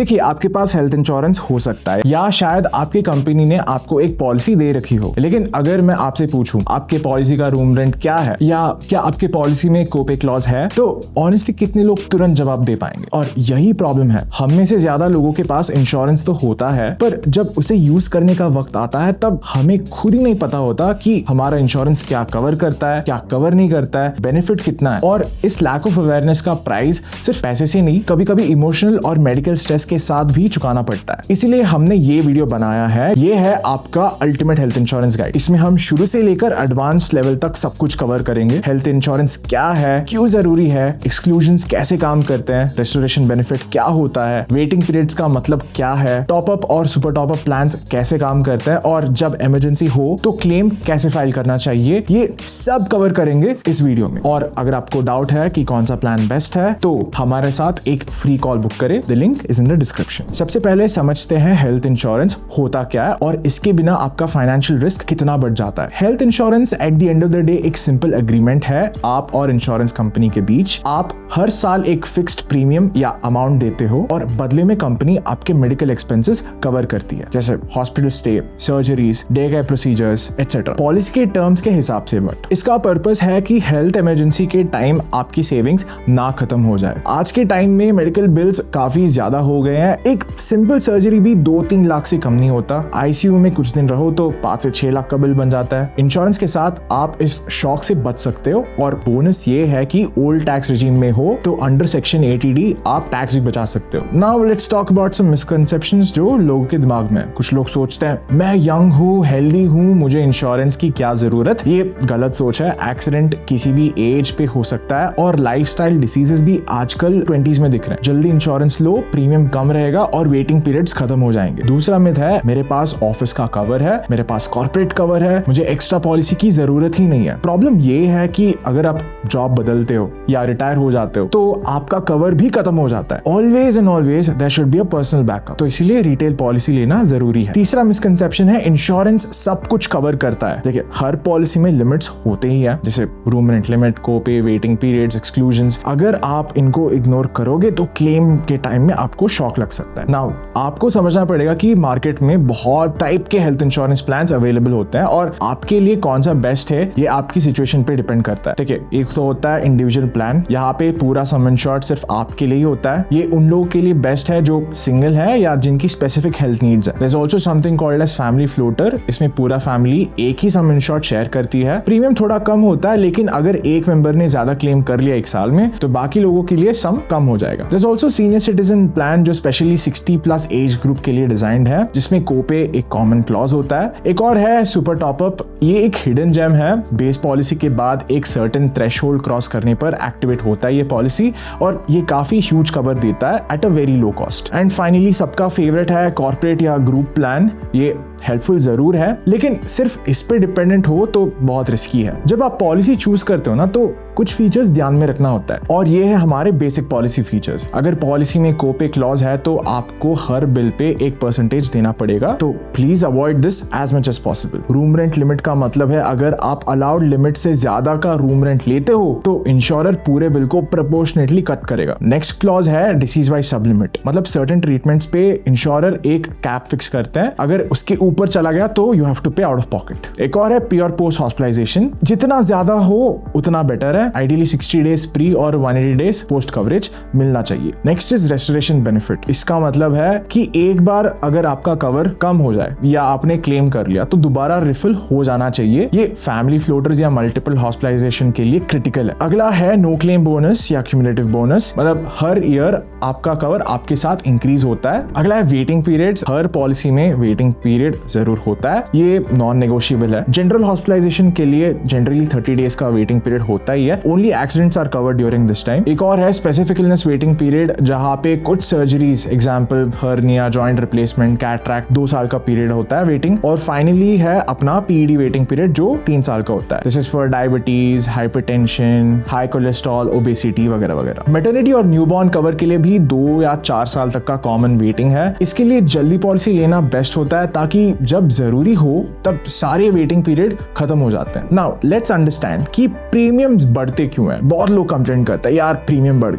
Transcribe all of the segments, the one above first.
देखिए, आपके पास health insurance हो सकता है या शायद आपकी कंपनी ने आपको एक पॉलिसी दे रखी हो, लेकिन अगर मैं आपसे पूछूं आपके पॉलिसी का रूम रेंट क्या है या क्या आपके पॉलिसी में कोपे क्लॉज है, तो ऑनेस्टली कितने लोग तुरंत जवाब दे पाएंगे। और यही प्रॉब्लम है, हम में से ज्यादा लोगों के पास इंश्योरेंस तो होता है, पर जब उसे यूज करने का वक्त आता है तब हमें खुद ही नहीं पता होता कि हमारा इंश्योरेंस क्या कवर करता है, क्या कवर नहीं करता है, बेनिफिट कितना है। और इस लैक ऑफ अवेयरनेस का प्राइस सिर्फ पैसे से नहीं, कभी कभी इमोशनल और मेडिकल स्ट्रेस के साथ भी चुकाना पड़ता है। इसीलिए हमने ये वीडियो बनाया है। ये है आपका अल्टीमेट हेल्थ इंश्योरेंस गाइड। इसमें हम शुरू से लेकर एडवांस लेवल तक सब कुछ कवर करेंगे। हेल्थ इंश्योरेंस क्या है, क्यों जरूरी है, एक्सक्लूजन्स कैसे काम करते हैं, रेस्टोरेशन बेनिफिट क्या होता है, वेटिंग पीरियड्स का मतलब क्या है, टॉप अप और सुपर टॉप अप प्लान्स कैसे काम करते हैं, और जब इमरजेंसी हो तो क्लेम कैसे फाइल करना चाहिए, ये सब कवर करेंगे इस वीडियो में। और अगर आपको डाउट है कि कौन सा प्लान बेस्ट है तो हमारे साथ एक फ्री कॉल बुक करें। The link is in the description. सबसे पहले समझते हैं हेल्थ इंश्योरेंस होता क्या है और इसके बिना आपका फाइनेंशियल रिस्क कितना बढ़ जाता है। Health insurance at the end of the day एक सिंपल एग्रीमेंट है आप और इंश्योरेंस कंपनी के बीच। आप हर साल एक फिक्स्ड प्रीमियम या अमाउंट देते हो और बदले में कंपनी आपके मेडिकल एक्सपेंसेस कवर करती है, जैसे hospital stay, surgeries, day care procedures etcetera, policy के टर्म्स के हिसाब से। बट इसका पर्पस है कि हेल्थ इमरजेंसी के टाइम आपकी सेविंग्स ना खत्म हो जाए। आज के टाइम में मेडिकल बिल्स काफी ज्यादा हो गए हैं। एक सिंपल सर्जरी भी 2-3 लाख से कम नहीं होता। आईसीयू में कुछ दिन रहो तो 5 से 6 लाख का बिल बन जाता है। इंश्योरेंस के साथ आप इस शॉक से बच सकते हो। और बोनस ये है कि ओल्ड टैक्स रेजिम में हो तो अंडर सेक्शन 80D आप टैक्स भी बचा सकते हो। Now let's talk about some misconceptions जो लोगों के दिमाग में। कुछ लोग सोचते हैं मैं यंग हूँ, हेल्दी हूँ, मुझे इंश्योरेंस की क्या जरूरत। ये गलत सोच है। एक्सीडेंट किसी भी एज पे हो सकता है और लाइफस्टाइल डिसीजेस भी आजकल 20s में दिख रहे हैं। जल्दी इंश्योरेंस लो, प्रीमियम कम रहेगा और वेटिंग पीरियड्स खत्म हो जाएंगे। दूसरा मिथ है मेरे पास ऑफिस का कवर है, मेरे पास कॉर्पोरेट कवर है, मुझे एक्स्ट्रा पॉलिसी की जरूरत ही नहीं है। प्रॉब्लम ये है कि अगर आप जॉब बदलते हो या रिटायर हो जाते हो तो आपका कवर भी खत्म हो जाता है। Always and always there should be a personal backup, तो इसीलिए रिटेल पॉलिसी लेना जरूरी है। तीसरा मिसकंसेप्शन है इंश्योरेंस सब कुछ कवर करता है। देखिए, हर पॉलिसी में लिमिट्स होते ही है, जैसे रूम रेंट लिमिट, कोपे, वेटिंग पीरियड्स, एक्सक्लूजन्स। अगर आप इनको इग्नोर करोगे तो क्लेम के टाइम में आपको शॉक लग सकता है। नाउ आपको समझना पड़ेगा कि मार्केट में बहुत टाइप के हेल्थ इंश्योरेंस प्लान्स अवेलेबल होते हैं और आपके लिए कौन सा बेस्ट है ये आपकी सिचुएशन पे डिपेंड करता है। ठीक है, एक तो होता है इंडिविजुअल प्लान। यहाँ पे पूरा सम इंश्योर्ड सिर्फ आपके लिए ही होता है। ये उन लोगों के लिए बेस्ट है जो सिंगल है या जिनकी स्पेसिफिक हेल्थ नीड्स है। There is also something called as family floater. इसमें पूरा फैमिली एक ही सम इंश्योर्ड शेयर करती है। प्रीमियम थोड़ा कम होता है, लेकिन अगर एक मेंबर ने ज्यादा क्लेम कर लिया एक साल में तो बाकी लोगों के लिए सम कम हो जाएगा। There is also senior citizen plan जो स्पेशली 60+ एज ग्रुप के लिए डिजाइंड है, जिसमें कोपे एक कॉमन क्लॉज होता है। एक और है सुपर टॉप अप। ये एक हिडन जेम है। बेस पॉलिसी के बाद एक सर्टेन थ्रेशोल्ड क्रॉस करने पर एक्टिवेट होता है ये पॉलिसी और ये काफी ह्यूज कवर देता है at a very low cost. And finally सबका फेवरेट है कॉर्पोरेट या ग्रुप प्लान। ये हेल्पफुल जरूर है, लेकिन सिर्फ इस पे डिपेंडेंट हो तो बहुत रिस्की है। जब आप पॉलिसी चूज करते हो ना तो कुछ फीचर्स ध्यान में रखना होता है और ये है हमारे बेसिक पॉलिसी फीचर्स। अगर पॉलिसी में कोपे क्लॉज है तो आपको हर बिल पे 1% देना पड़ेगा, तो please avoid this as much as possible. Room rent limit का मतलब है अगर आप अलाउड लिमिट से ज्यादा का रूम रेंट लेते हो तो इंश्योरर पूरे बिल को प्रोपोर्शनेटली कट करेगा। नेक्स्ट क्लॉज है डिसीज वाइज सब लिमिट, मतलब सर्टेन ट्रीटमेंट्स पे इंश्योरर एक कैप फिक्स करते हैं। अगर उसके ऊपर चला गया तो यू हैव टू पे आउट ऑफ पॉकेट। एक और है प्योर पोस्ट हॉस्पिटलाइजेशन। जितना ज्यादा हो उतना बेटर है। आइडियली 60 डेज प्री और 180 डेज पोस्ट कवरेज मिलना चाहिए। Next is restoration benefit. इसका मतलब है कि एक बार अगर आपका कवर कम हो जाए या आपने क्लेम कर लिया तो दोबारा रिफिल हो जाना चाहिए। ये फैमिली फ्लोटर्स या मल्टीपल हॉस्पिटलाइजेशन के लिए क्रिटिकल है। अगला है नो क्लेम बोनस या क्यूमुलेटिव बोनस, मतलब हर ईयर आपका कवर आपके साथ इंक्रीज होता है। अगला है वेटिंग पीरियड्स। हर पॉलिसी में वेटिंग पीरियड जरूर होता है, ये नॉन नेगोशिएबल है। जनरल हॉस्पिटलाइजेशन के लिए जनरली 30 डेज का वेटिंग पीरियड होता ही है। Only accidents are covered during this time. एक और है स्पेसिफिक इलनेस वेटिंग पीरियड, जहां पे कुछ surgeries, example hernia, joint replacement, cataract, 2 साल का पीरियड होता है वेटिंग। और फाइनली है अपना पीईडी वेटिंग पीरियड जो 3 साल का होता है। This is for diabetes, hypertension, high cholesterol, obesity वगैरह वगैरह। मैटरनिटी और न्यूबॉर्न कवर के लिए भी 2 या 4 साल तक का कॉमन वेटिंग है। इसके लिए जल्दी पॉलिसी लेना बेस्ट होता है ताकि क्योंकि जब जरूरी हो तब सारे वेटिंग पीरियड खत्म हो जाते हैं। नाउ लेट्स अंडरस्टैंड कि प्रीमियम्स बढ़ते क्यों हैं। बहुत लोग कंप्लेंट करते हैं यार प्रीमियम बढ़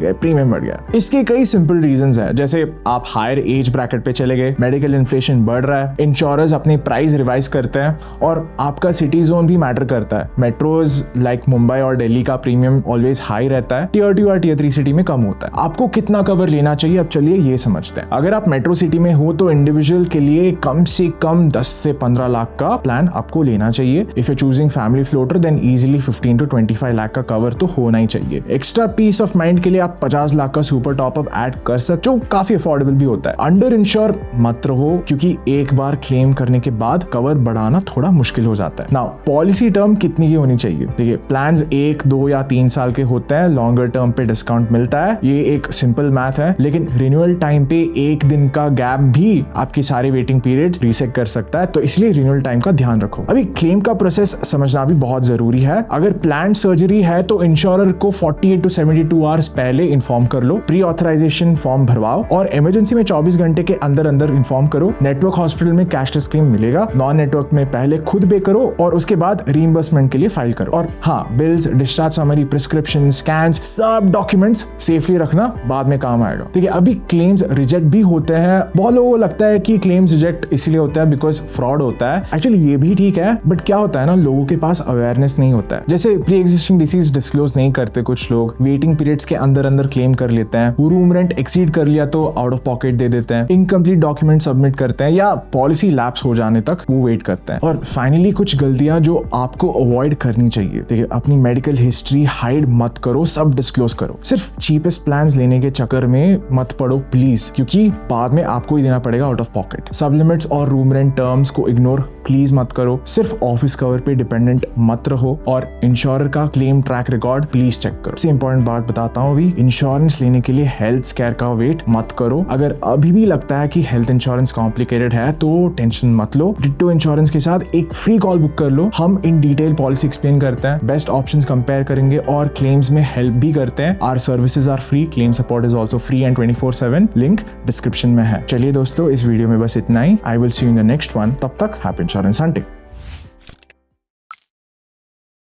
गया। इसके कई सिंपल रीजंस हैं, जैसे आप हायर एज ब्रैकेट पे चले गए, मेडिकल इन्फ्लेशन बढ़ रहा है, इंश्योरेंस अपनी प्राइस रिवाइज करते हैं, और आपका सिटी जोन भी मैटर करता है। मेट्रोज लाइक मुंबई और दिल्ली का प्रीमियम ऑलवेज हाई रहता है, टियर 2 और टियर 3 सिटी में कम होता है। आपको कितना कवर लेना चाहिए, अब चलिए ये समझते हैं। अगर आप मेट्रो सिटी में हो तो इंडिविजुअल के लिए कम से कम 10 से 15 लाख का प्लान आपको लेना चाहिए। If you choosing family floater then easily 15 to 25 lakh का कवर तो होना ही चाहिए। एक्स्ट्रा पीस ऑफ माइंड के लिए आप 50 लाख का सुपर टॉपअप ऐड कर सकते हो, जो काफी अफोर्डेबल भी होता है। अंडर इंश्योर मत रहो, क्योंकि एक बार क्लेम करने के बाद कवर बढ़ाना थोड़ा मुश्किल हो जाता है। नाउ पॉलिसी टर्म कितनी की होनी चाहिए? देखिए प्लान्स 1, 2 या 3 साल के होते हैं, लॉन्गर टर्म पे डिस्काउंट मिलता है, ये एक सिंपल मैथ है। लेकिन रिन्यूअल टाइम पे 1 दिन का गैप भी आपकी सारे वेटिंग पीरियड रीसेट कर सकता है, तो इसलिए रिन्यूअल टाइम का ध्यान रखो। अभी क्लेम का प्रोसेस समझना भी बहुत जरूरी है। अगर प्लान सर्जरी है तो इंश्योरर को 48 to 72 आवर्स पहले इन्फॉर्म कर लो, प्री ऑथराइजेशन फॉर्म भरवाओ, और इमरजेंसी में 24 घंटे के अंदर इन्फॉर्म करो। नेटवर्क हॉस्पिटल में कैशलेस क्लेम मिलेगा, नॉन नेटवर्क में पहले खुद पे करो और उसके बाद रीइंबर्समेंट के लिए फाइल करो। और हाँ, bills, discharge summary, prescription, scans, सब डॉक्यूमेंट्स सेफली रखना, बाद में काम आएगा। ठीक है, अभी क्लेम्स रिजेक्ट भी होते हैं। बहुत लोगों को लगता है कि क्लेम्स रिजेक्ट इसलिए होता है बिकॉज फ्रॉड होता है। एक्चुअली ये भी ठीक है, बट क्या होता है ना, लोगों के पास अवेयरनेस नहीं होता है। जैसे प्री एग्जिस्टिंग डिसीज डिस्क्लोज नहीं करते कुछ लोग, वेटिंग पीरियड्स के अंदर क्लेम कर लेते हैं, रूम रेंट एक्सीड कर लिया तो आउट ऑफ पॉकेट दे देते हैं, इनकम्प्लीट डॉक्यूमेंट सबमिट करते हैं, या पॉलिसी लैप्स हो जाने तक वो वेट करते हैं। और फाइनली कुछ गलतियां जो आपको अवॉइड करनी चाहिए। देखिए, अपनी मेडिकल हिस्ट्री हाइड मत करो, सब डिस्क्लोज करो। सिर्फ चीपेस्ट प्लान्स लेने के चक्कर में मत पड़ो प्लीज, क्योंकि बाद में आपको ही देना पड़ेगा आउट ऑफ पॉकेट। सब लिमिट्स और रूम रेंट टर्म्स को इग्नोर प्लीज मत करो। सिर्फ ऑफिस कवर पे डिपेंडेंट मत रहो, और इंश्योरर का claim track record please check करो। सबसे इंपॉर्टेंट बात बताता हूँ, अभी इंश्योरेंस लेने के लिए हेल्थ स्केयर का वेट मत करो। अगर अभी भी लगता है कि हेल्थ इंश्योरेंस कॉम्प्लिकेटेड है तो टेंशन मत लो, डिट्टो इंश्योरेंस के साथ एक फ्री कॉल बुक कर लो। हम इन डिटेल पॉलिसी एक्सप्लेन करते हैं, बेस्ट ऑप्शंस कंपेयर करेंगे और क्लेम्स में हेल्प भी करते हैं। Our services are free, claim support is also free and 24/7, link description में है। चलिए दोस्तों, इस वीडियो में बस इतना ही। I will see you in the next one. तब तक हैप्पी इंश्योरेंस हंटिंग।